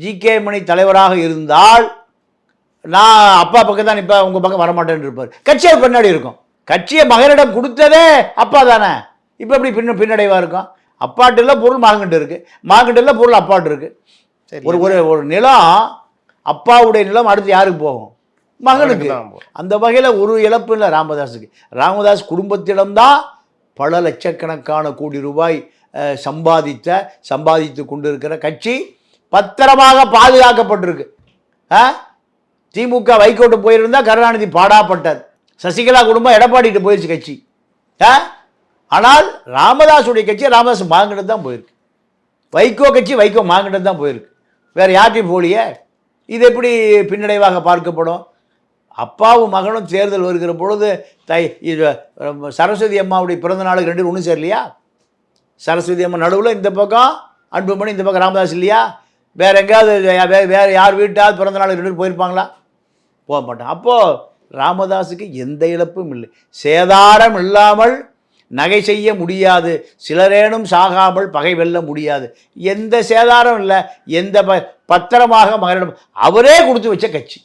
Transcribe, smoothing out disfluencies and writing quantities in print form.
G K. மணி தலைவராக இருந்தால் நான் அப்பா பக்கம் தான் இப்போ உங்கள் பக்கம் வரமாட்டேன்னு இருப்பார். கட்சியை பின்னாடி இருக்கும். கட்சியை மகனிடம் கொடுத்ததே அப்பா தானே. இப்போ எப்படி பின்னடைவாக இருக்கும்? அப்பாட்டில் பொருள் மகன்கிட்ட இருக்குது, மகன்கிட்ட பொருள் அப்பாட்டு இருக்குது. ஒரு ஒரு ஒரு நிலம், அப்பாவுடைய நிலம் அடுத்து யாருக்கு போகும்? மகனுக்கு. அந்த வகையில் ஒரு இழப்பு இல்லை ராமதாஸுக்கு. ராமதாஸ் குடும்பத்திடம்தான் பல லட்சக்கணக்கான கோடி ரூபாய் சம்பாதித்து கொண்டு இருக்கிற கட்சி பத்திரமாக பாதுகாக்கப்பட்டிருக்கு. திமுக வைகோட்டு போயிருந்தால் கருணாநிதி பாடாப்பட்டார். சசிகலா குடும்பம் எடப்பாடிட்டு போயிடுச்சு கட்சி. ஆனால் ராமதாஸுடைய கட்சி ராமதாஸ் மகன்கிட்ட தான் போயிருக்கு. வைகோ கட்சி வைகோ மகன்கிட்ட தான் போயிருக்கு. வேறு யார்ட்டையும் போலியே. இது எப்படி பின்னடைவாக பார்க்கப்படும்? அப்பாவும் மகனும் தேர்தல் வருகிற பொழுது சரஸ்வதி அம்மாவுடைய பிறந்த நாளுக்கு 2 ஒன்றும் சேரலையா? சரஸ்வதி அம்மா நடுவில் இந்த பக்கம் அன்புமணி, இந்த பக்கம் ராமதாஸ் இல்லையா? வேறு எங்கேயாவது வேறு யார் வீட்டாவது பிறந்த நாளுக்கு 2 போயிருப்பாங்களா? போக மாட்டான். அப்போது ராமதாஸுக்கு எந்த இழப்பும் இல்லை. சேதாரம் இல்லாமல் நகை செய்ய முடியாது, சிலரேனும் சாகாமல் பகை வெல்ல முடியாது. எந்த சேதாரம் இல்லை. எந்த பத்திரமாக மகனிடம் அவரே கொடுத்து வச்ச கட்சி.